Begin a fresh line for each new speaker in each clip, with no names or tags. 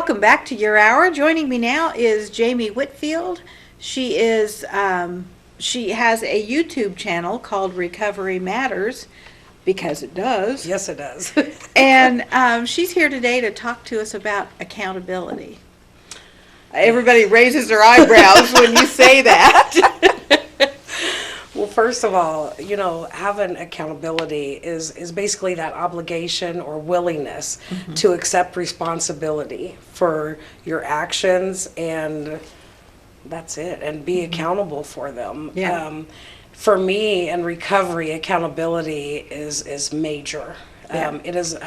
welcome back to Your Hour. Joining me now is Jamie Whitfield. She is she has a YouTube channel called Recovery Matters, because it does.
Yes, it does.
And she's here today to talk to us about accountability. Everybody raises their eyebrows when you say that.
Well, first of all, having accountability is basically that obligation or willingness to accept responsibility for your actions, and that's it, and be accountable for them.
Yeah.
For me, in recovery, accountability is major.
Yeah.
It is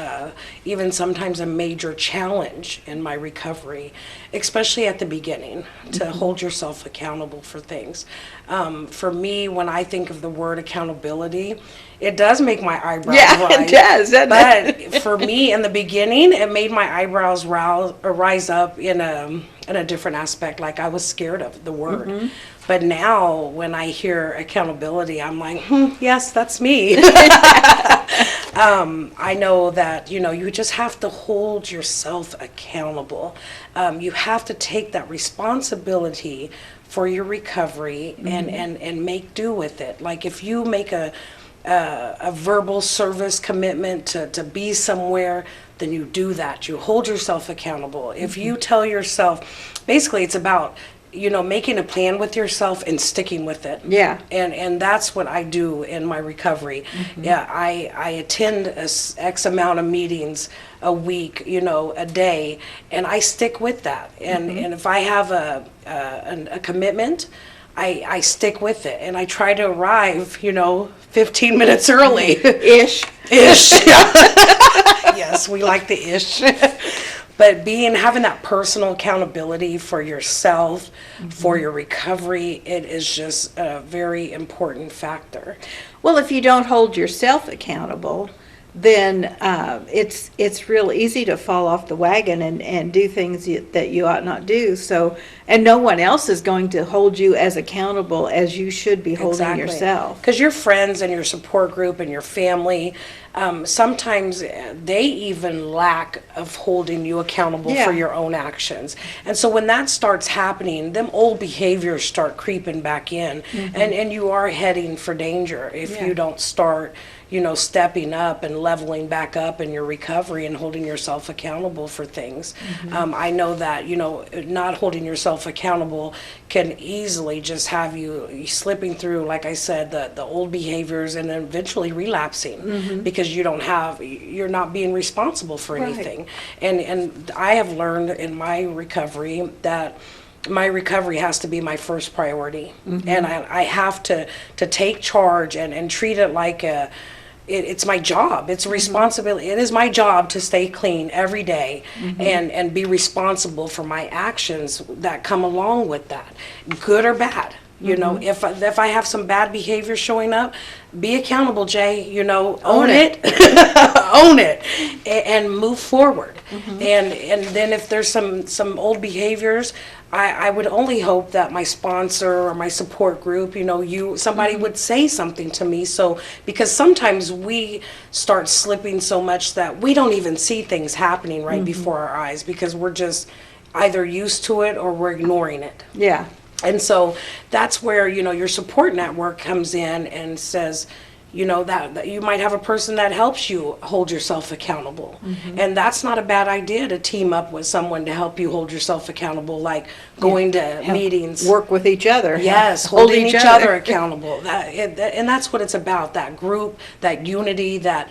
even sometimes a major challenge in my recovery, especially at the beginning, to hold yourself accountable for things. For me, when I think of the word accountability, it does make my eyebrows rise.
It does, doesn't it?
But for me, in the beginning, it made my eyebrows rise up in a different aspect, like I was scared of the word. But now, when I hear accountability, I'm like, yes, that's me. I know that, you just have to hold yourself accountable. You have to take that responsibility for your recovery and make do with it. Like if you make a verbal service commitment to be somewhere, then you do that. You hold yourself accountable. If you tell yourself, basically it's about making a plan with yourself and sticking with it.
Yeah.
And that's what I do in my recovery. Yeah, I attend X amount of meetings a week, a day, and I stick with that. And if I have a commitment, I stick with it, and I try to arrive, 15 minutes early.
Ish.
Yes, we like the ish. But having that personal accountability for yourself, for your recovery, it is just a very important factor.
Well, if you don't hold yourself accountable, then it's real easy to fall off the wagon and do things that you ought not do. So, and no one else is going to hold you as accountable as you should be holding yourself.
Because your friends and your support group and your family, sometimes they even lack of holding you accountable for your own actions. And so when that starts happening, them old behaviors start creeping back in, and you are heading for danger if you don't start stepping up and leveling back up in your recovery and holding yourself accountable for things. I know that, not holding yourself accountable can easily just have you slipping through, like I said, the old behaviors and then eventually relapsing because you're not being responsible for anything. And I have learned in my recovery that my recovery has to be my first priority. And I have to take charge and treat it like it's my job. It's a responsibility. It is my job to stay clean every day and be responsible for my actions that come along with that, good or bad. If I have some bad behavior showing up, be accountable, Jay. Own it, own it, and move forward. And then if there's some old behaviors, I would only hope that my sponsor or my support group, somebody would say something to me. So, because sometimes we start slipping so much that we don't even see things happening right before our eyes because we're just either used to it or we're ignoring it.
Yeah.
And so that's where, your support network comes in and says, that you might have a person that helps you hold yourself accountable. And that's not a bad idea to team up with someone to help you hold yourself accountable, like going to meetings.
Work with each other.
Yes, holding each other accountable. And that's what it's about, that group, that unity, there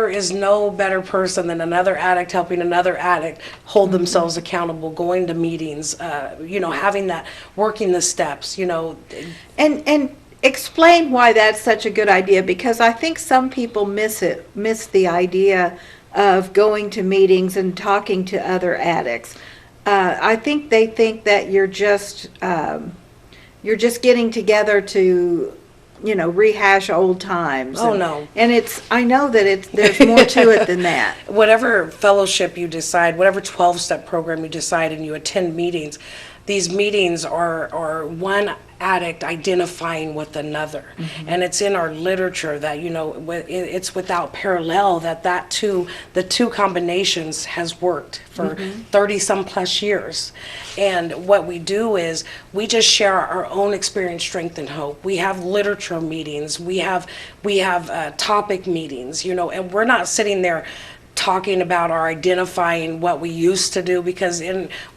is no better person than another addict helping another addict hold themselves accountable, going to meetings, having that, working the steps,
And explain why that's such a good idea, because I think some people miss the idea of going to meetings and talking to other addicts. I think they think that you're just getting together to rehash old times.
Oh, no.
And I know that there's more to it than that.
Whatever fellowship you decide, whatever 12-step program you decide and you attend meetings, these meetings are one addict identifying with another. And it's in our literature that, it's without parallel that the two combinations has worked for 30 some plus years. And what we do is we just share our own experience, strength, and hope. We have literature meetings, we have topic meetings, and we're not sitting there talking about or identifying what we used to do, because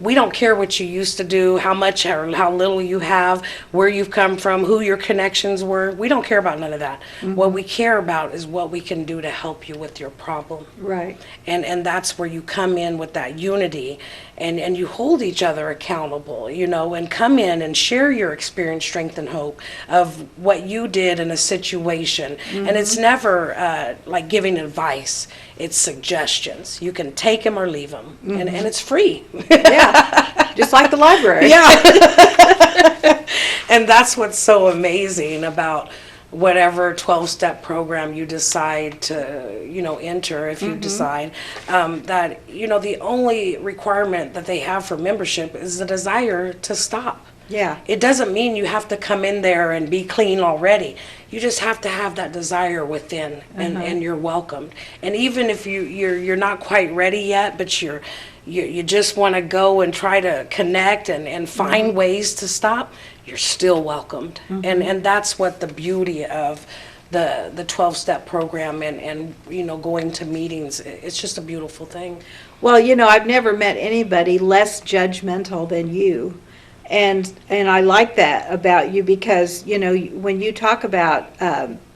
we don't care what you used to do, how much or how little you have, where you've come from, who your connections were. We don't care about none of that. What we care about is what we can do to help you with your problem.
Right.
And that's where you come in with that unity, and you hold each other accountable, and come in and share your experience, strength, and hope of what you did in a situation. And it's never like giving advice. It's suggestions. You can take them or leave them, and it's free.
Yeah, just like the library.
Yeah. And that's what's so amazing about whatever 12-step program you decide to, enter, if you decide, that, the only requirement that they have for membership is the desire to stop.
Yeah.
It doesn't mean you have to come in there and be clean already. You just have to have that desire within, and you're welcomed. And even if you're not quite ready yet, but you just want to go and try to connect and find ways to stop, you're still welcomed. And that's what the beauty of the 12-step program and going to meetings, it's just a beautiful thing.
Well, I've never met anybody less judgmental than you. And I like that about you, because, when you talk about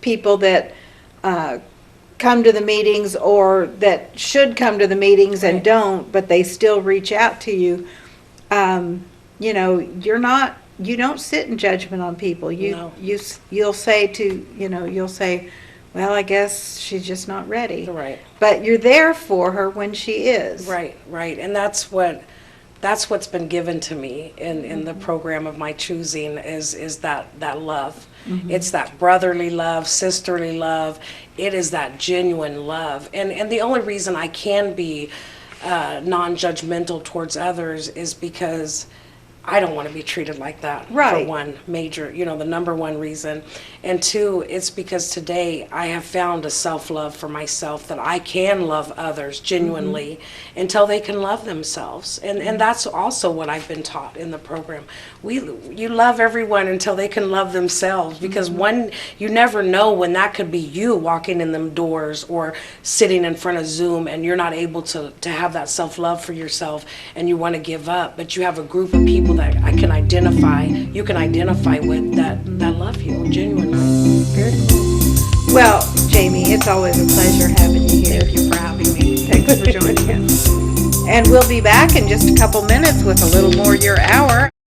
people that come to the meetings, or that should come to the meetings and don't, but they still reach out to you, you don't sit in judgment on people. You'll say, well, I guess she's just not ready.
Right.
But you're there for her when she is.
Right. And that's what's been given to me in the program of my choosing is that love. It's that brotherly love, sisterly love. It is that genuine love. And the only reason I can be non-judgmental towards others is because I don't want to be treated like that.
Right.
For one major, the number one reason. And two, it's because today I have found a self-love for myself, that I can love others genuinely until they can love themselves. And that's also what I've been taught in the program. You love everyone until they can love themselves, because you never know when that could be you walking in them doors or sitting in front of Zoom, and you're not able to have that self-love for yourself, and you want to give up, but you have a group of people that you can identify with that love you genuinely.
Very cool. Well, Jamie, it's always a pleasure having you here.
Thank you for having me.
Thanks for joining us. And we'll be back in just a couple minutes with a little more Your Hour.